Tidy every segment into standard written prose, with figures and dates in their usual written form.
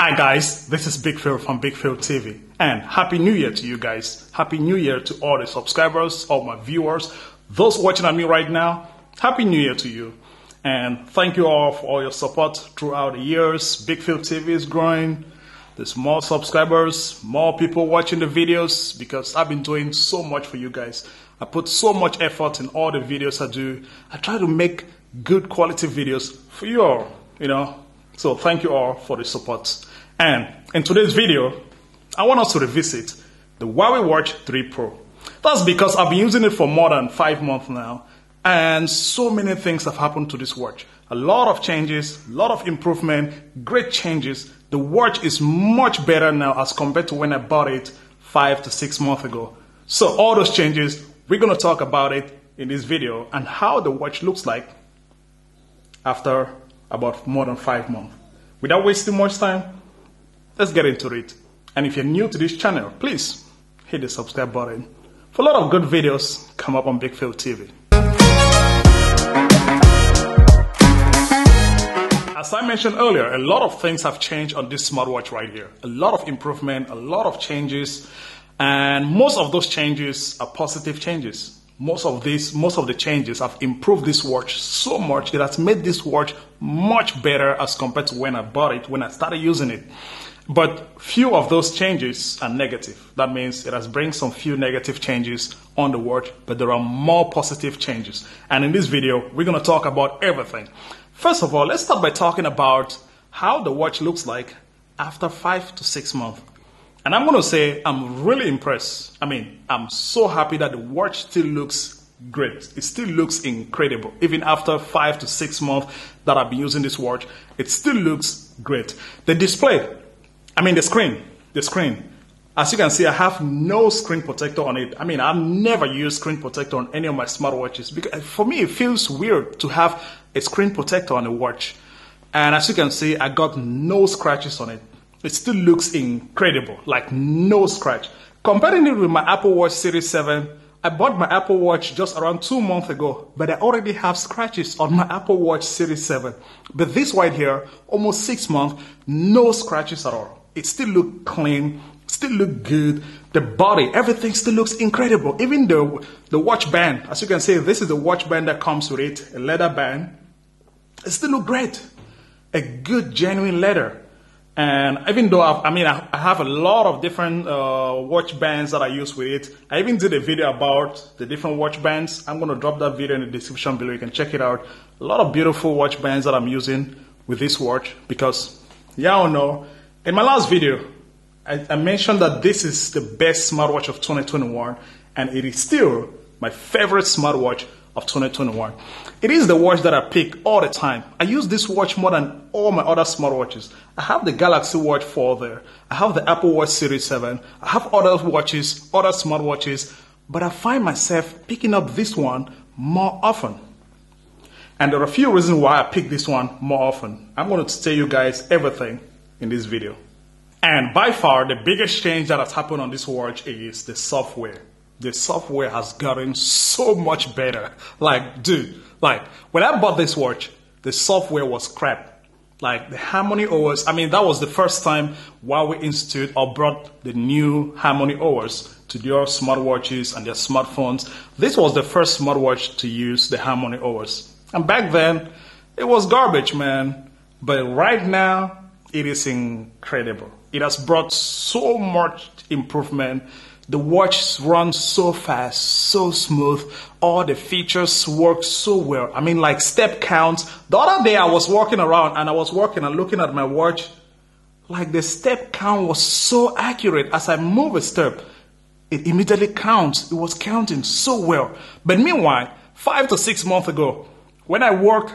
Hi guys, this is Big Phil from Big Phil TV, and Happy New Year to you guys. Happy New Year to all the subscribers, all my viewers, those watching at me right now. Happy New Year to you, and thank you all for all your support throughout the years. Big Phil TV is growing. There's more subscribers, more people watching the videos because I've been doing so much for you guys. I put so much effort in all the videos I do. I try to make good quality videos for you all, So thank you all for the support. And in today's video, I want us to revisit the Huawei Watch 3 Pro. That's because I've been using it for more than 5 months now, and so many things have happened to this watch. A lot of changes, a lot of improvement, great changes. The watch is much better now as compared to when I bought it 5 to 6 months ago. So all those changes, we're going to talk about it in this video and how the watch looks like after about more than 5 months. Without wasting much time, let's get into it. And if you're new to this channel, please hit the subscribe button for a lot of good videos come up on Big Phil TV. As I mentioned earlier, a lot of things have changed on this smartwatch right here. A lot of improvement, a lot of changes, and most of those changes are positive changes. Most of the changes have improved this watch so much. It has made this watch much better as compared to when I bought it, when I started using it. But few of those changes are negative. That means it has brought some few negative changes on the watch, but there are more positive changes. And in this video, we're going to talk about everything. First of all, let's start by talking about how the watch looks like after 5 to 6 months. And I'm going to say I'm really impressed. I'm so happy that the watch still looks great. It still looks incredible. Even after 5 to 6 months that I've been using this watch, it still looks great. The display, the screen. As you can see, I have no screen protector on it. I've never used screen protector on any of my smartwatches because for me, it feels weird to have a screen protector on a watch. And as you can see, I got no scratches on it. It still looks incredible, like no scratch. Comparing it with my Apple Watch Series 7, I bought my Apple Watch just around 2 months ago, but I already have scratches on my Apple Watch Series 7. But this right here, almost 6 months, no scratches at all. It still looks clean, still look good. The body, everything still looks incredible. Even the watch band, as you can see, this is the watch band that comes with it, a leather band. It still looks great. A good, genuine leather. And even though I have a lot of different watch bands that I use with it. I even did a video about the different watch bands. I'm going to drop that video in the description below. You can check it out. A lot of beautiful watch bands that I'm using with this watch because, y'all know, in my last video, I mentioned that this is the best smartwatch of 2021, and it is still my favorite smartwatch of 2021. It is the watch that I pick all the time. I use this watch more than all my other smartwatches. I have the Galaxy Watch 4 there. I have the Apple Watch Series 7. I have other watches, other smartwatches, but I find myself picking up this one more often. And there are a few reasons why I pick this one more often. I'm going to tell you guys everything in this video. And by far, the biggest change that has happened on this watch is the software. The software has gotten so much better. When I bought this watch, the software was crap. The Harmony OS, that was the first time Huawei Institute or brought the new Harmony OS to their smartwatches and their smartphones. This was the first smartwatch to use the Harmony OS. And back then, it was garbage, man. But right now, it is incredible. It has brought so much improvement. The watch runs so fast, so smooth. All the features work so well. Like step counts. The other day I was walking around and I was walking and looking at my watch. Like the step count was so accurate. As I move a step, it immediately counts. It was counting so well. But meanwhile, 5 to 6 months ago, when I work,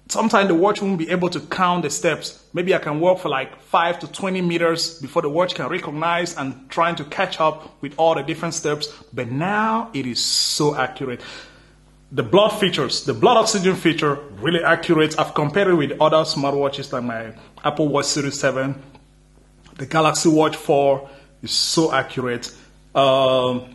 sometimes the watch won't be able to count the steps. Maybe I can walk for 5 to 20 meters before the watch can recognize and trying to catch up with all the different steps. But now it is so accurate. The blood features, the blood oxygen feature, really accurate. I've compared it with other smartwatches like my Apple Watch Series 7. The Galaxy Watch 4 is so accurate. The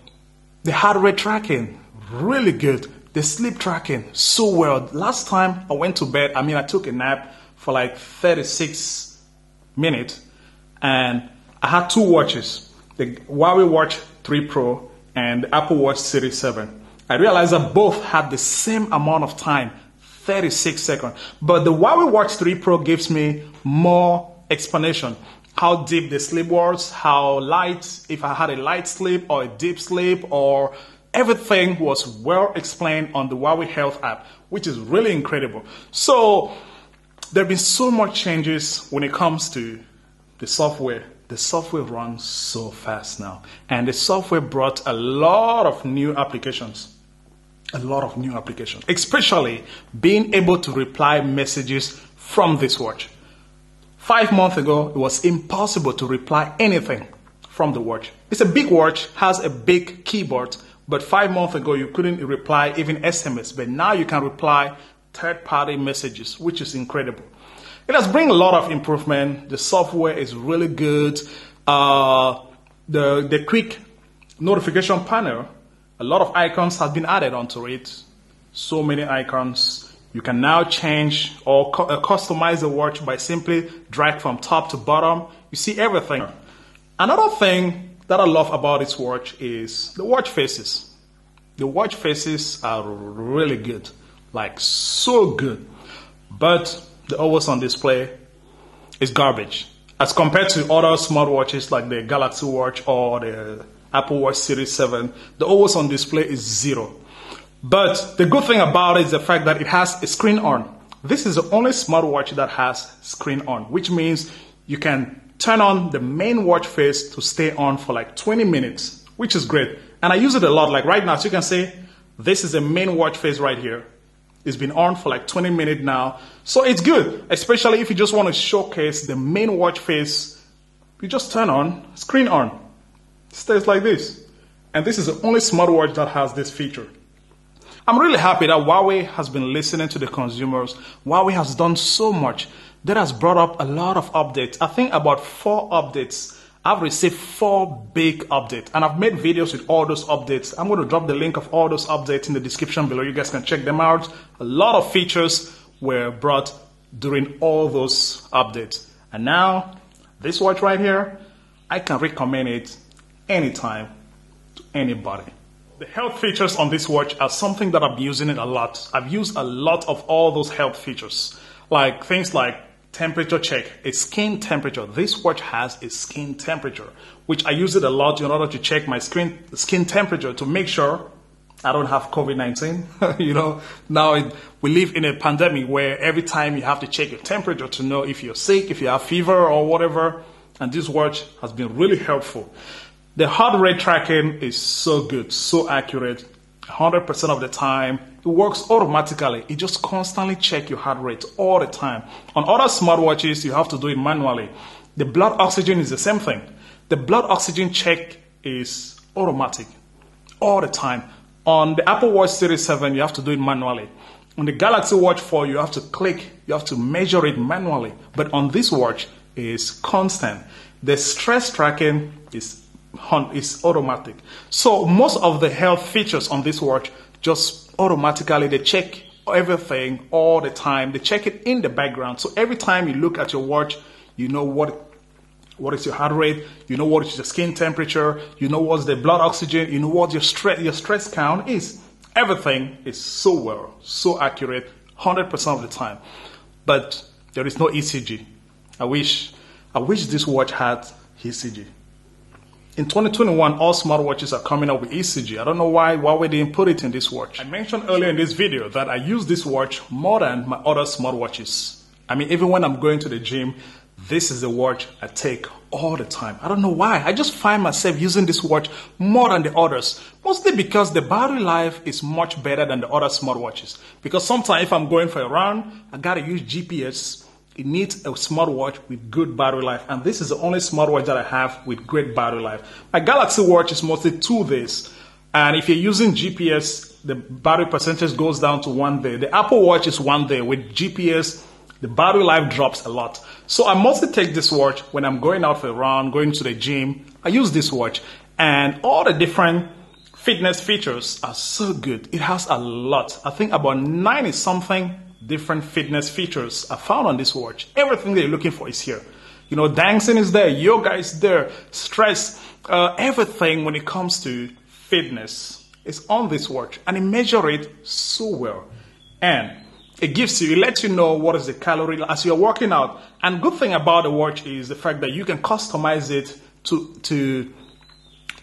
heart rate tracking, really good. The sleep tracking, so well. Last time I went to bed, I took a nap for 36 minutes. And I had two watches, the Huawei Watch 3 Pro and the Apple Watch Series 7. I realized that both had the same amount of time, 36 seconds. But the Huawei Watch 3 Pro gives me more explanation. How deep the sleep was, how light, if I had a light sleep or a deep sleep, or everything was well explained on the Huawei Health app, which is really incredible. So there have been so much changes when it comes to the software. The software runs so fast now. And the software brought a lot of new applications. A lot of new applications. Especially being able to reply messages from this watch. 5 months ago, it was impossible to reply anything from the watch. It's a big watch, has a big keyboard, but 5 months ago, you couldn't reply even SMS. But now you can reply third-party messages, which is incredible. It has brought a lot of improvement. The software is really good. The quick notification panel, a lot of icons have been added onto it. So many icons. You can now change or customize the watch by simply drag from top to bottom. You see everything. Another thing that I love about this watch is the watch faces. The watch faces are really good, like so good. But the always on display is garbage. As compared to other smartwatches like the Galaxy Watch or the Apple Watch Series 7, the always on display is 0. But the good thing about it is the fact that it has a screen on. This is the only smartwatch that has screen on, which means you can turn on the main watch face to stay on for like 20 minutes, which is great. And I use it a lot. Like right now, so you can see this is the main watch face right here. It's been on for like 20 minutes now. So it's good, especially if you just want to showcase the main watch face. You just turn on, screen on. It stays like this. And this is the only smartwatch that has this feature. I'm really happy that Huawei has been listening to the consumers. Huawei has done so much. That has brought up a lot of updates. I think about 4 updates. I've received 4 big updates. And I've made videos with all those updates. I'm going to drop the link of all those updates in the description below. You guys can check them out. A lot of features were brought during all those updates. And now, this watch right here, I can recommend it anytime to anybody. The health features on this watch are something that I've been using it a lot. I've used a lot of all those health features, like things like temperature check, a skin temperature. This watch has a skin temperature, which I use it a lot in order to check my skin temperature to make sure I don't have COVID-19. You know, now we live in a pandemic where every time you have to check your temperature to know if you're sick, if you have fever or whatever. And this watch has been really helpful. The heart rate tracking is so good, so accurate. 100% of the time, it works automatically. It just constantly checks your heart rate all the time. On other smartwatches, you have to do it manually. The blood oxygen is the same thing. The blood oxygen check is automatic all the time. On the Apple Watch Series 7, you have to do it manually. On the Galaxy Watch 4, you have to click, you have to measure it manually. But on this watch, it's constant. The stress tracking is automatic. So most of the health features on this watch just automatically, they check everything all the time. They check it in the background. So every time you look at your watch, you know what is your heart rate, you know what is your skin temperature, you know what's the blood oxygen, you know what your stress count is. Everything is so well, so accurate, 100% of the time. But there is no ECG. I wish this watch had ECG. In 2021, all smartwatches are coming up with ECG. I don't know why Huawei didn't put it in this watch. I mentioned earlier in this video that I use this watch more than my other smartwatches. I mean, even when I'm going to the gym, this is the watch I take all the time. I don't know why. I just find myself using this watch more than the others. Mostly because the battery life is much better than the other smartwatches. Because sometimes if I'm going for a run, I gotta use GPS. It needs a smartwatch with good battery life. And this is the only smartwatch that I have with great battery life. My Galaxy Watch is mostly 2 days. And if you're using GPS, the battery percentage goes down to 1 day. The Apple Watch is 1 day. With GPS, the battery life drops a lot. So I mostly take this watch when I'm going out for a run, going to the gym. I use this watch. And all the different fitness features are so good. It has a lot. I think about 90-something different fitness features are found on this watch. Everything that you're looking for is here. Dancing is there, yoga is there, stress, everything when it comes to fitness is on this watch, and it measures it so well. And it lets you know what is the calorie as you're working out. And good thing about the watch is the fact that you can customize it to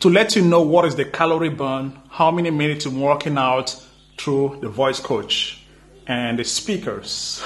let you know what is the calorie burn, how many minutes you're working out through the voice coach. And the speakers.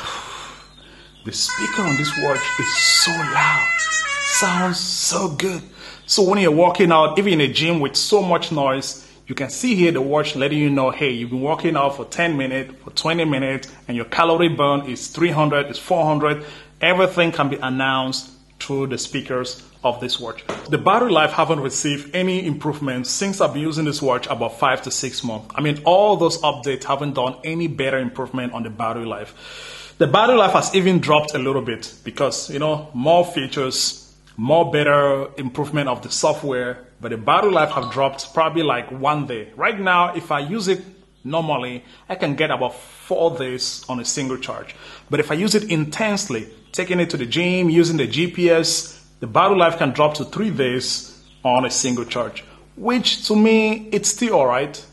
The speaker on this watch is so loud. Sounds so good. So when you're working out, even in a gym with so much noise, you can see here the watch letting you know, hey, you've been working out for 10 minutes, for 20 minutes, and your calorie burn is 300, is 400. Everything can be announced through the speakers of this watch. The battery life haven't received any improvements since I've been using this watch about 5 to 6 months. I mean, all those updates haven't done any better improvement on the battery life. The battery life has even dropped a little bit because, more features, more better improvement of the software, but the battery life have dropped probably like 1 day. Right now, if I use it normally, I can get about 4 days on a single charge. But if I use it intensely, taking it to the gym, using the GPS, the battery life can drop to 3 days on a single charge, which to me, it's still all right.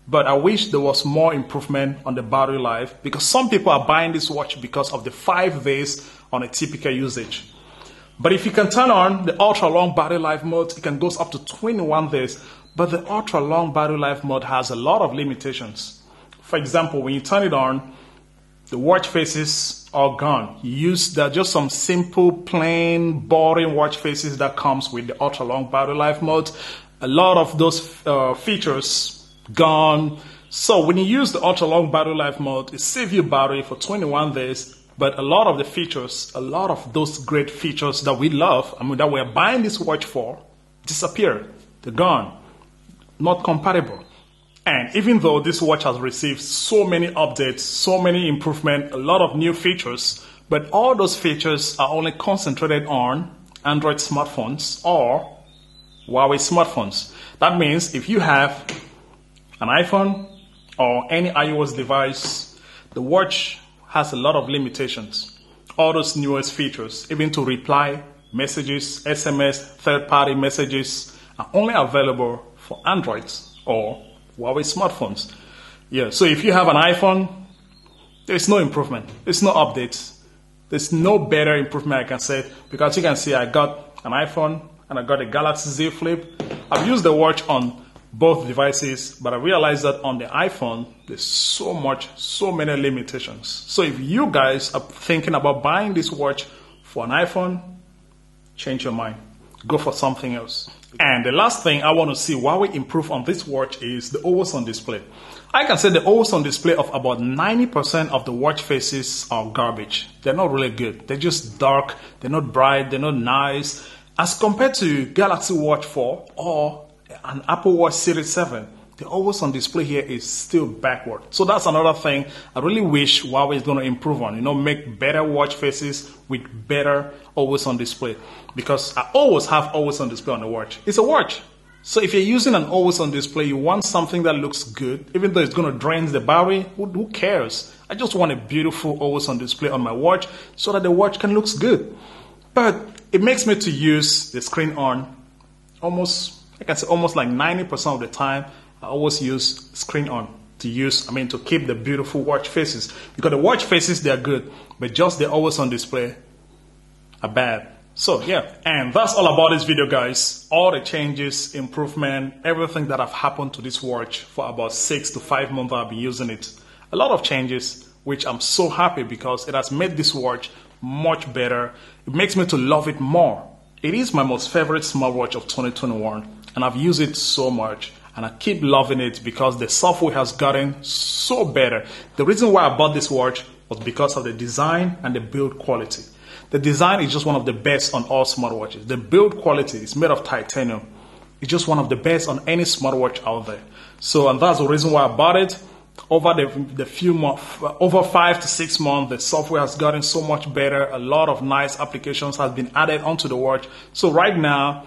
But I wish there was more improvement on the battery life because some people are buying this watch because of the 5 days on a typical usage. But if you can turn on the ultra long battery life mode, it can go up to 21 days. But the ultra long battery life mode has a lot of limitations. For example, when you turn it on, the watch faces are gone. There are just some simple, plain, boring watch faces that comes with the ultra long battery life mode. A lot of those features gone. So when you use the ultra long battery life mode, it saves you battery for 21 days. But a lot of the features, a lot of those great features that we love, that we're buying this watch for, disappear. They're gone. Not compatible. And even though this watch has received so many updates, so many improvements, a lot of new features, but all those features are only concentrated on Android smartphones or Huawei smartphones. That means if you have an iPhone or any iOS device, the watch has a lot of limitations. All those newest features, even to reply messages, SMS, third-party messages, are only available for Androids or Huawei smartphones. Yeah, so if you have an iPhone, there's no improvement. There's no updates. There's no better improvement I can say because you can see I got an iPhone and I got a Galaxy Z Flip. I've used the watch on both devices, but I realized that on the iPhone, there's so many limitations. So if you guys are thinking about buying this watch for an iPhone, change your mind. Go for something else. And the last thing I want to see Huawei improve on this watch is the always on display. I can say the always on display of about 90% of the watch faces are garbage. They're not really good. They're just dark. They're not bright. They're not nice. As compared to Galaxy Watch 4 or an Apple Watch Series 7, the always on display here is still backward. So that's another thing I really wish Huawei is going to improve on. Make better watch faces with better always on display. Because I always have always on display on the watch. It's a watch. So if you're using an always on display, you want something that looks good, even though it's going to drain the battery, who cares? I just want a beautiful always on display on my watch so that the watch can look good. But it makes me to use the screen on almost like 90% of the time. I always use screen on to keep the beautiful watch faces. Because the watch faces, they're good, but just the always on display are bad. So yeah, and that's all about this video, guys. All the changes, improvement, everything that have happened to this watch for about 6 to 5 months I've been using it. A lot of changes, which I'm so happy because it has made this watch much better. It makes me to love it more. It is my most favorite smartwatch of 2021, and I've used it so much. And I keep loving it because the software has gotten so better. The reason why I bought this watch was because of the design and the build quality. The design is just one of the best on all smartwatches. The build quality is made of titanium. It's just one of the best on any smartwatch out there. So, and that's the reason why I bought it. Over the few months, over 5 to 6 months, the software has gotten so much better. A lot of nice applications has been added onto the watch. So right now,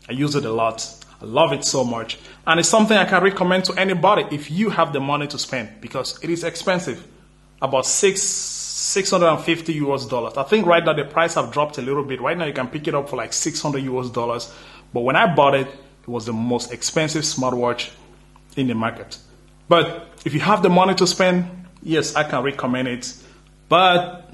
I use it a lot. I love it so much. And it's something I can recommend to anybody if you have the money to spend because it is expensive. About $600 $650 US. I think right now the price have dropped a little bit. Right now you can pick it up for like $600 US. But when I bought it, it was the most expensive smartwatch in the market. But if you have the money to spend, yes, I can recommend it. But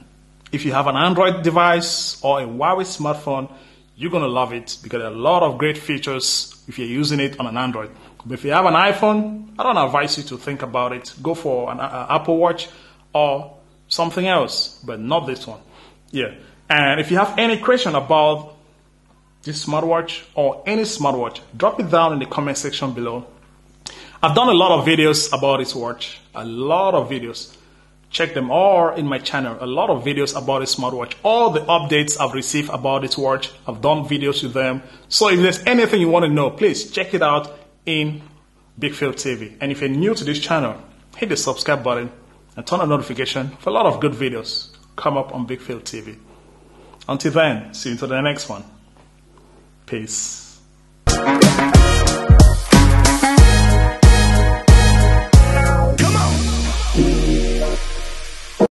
if you have an Android device or a Huawei smartphone, you're going to love it because there are a lot of great features if you're using it on an Android. But if you have an iPhone, I don't advise you to think about it. Go for an Apple Watch or something else, but not this one. Yeah. And if you have any question about this smartwatch or any smartwatch, drop it down in the comment section below. I've done a lot of videos about this watch, a lot of videos. Check them all in my channel, a lot of videos about this smartwatch. All the updates I've received about this watch, I've done videos with them. So if there's anything you want to know, please check it out in Big Phil TV. And if you're new to this channel, hit the subscribe button and turn on notification for a lot of good videos come up on Big Phil TV. Until then, see you until the next one. Peace.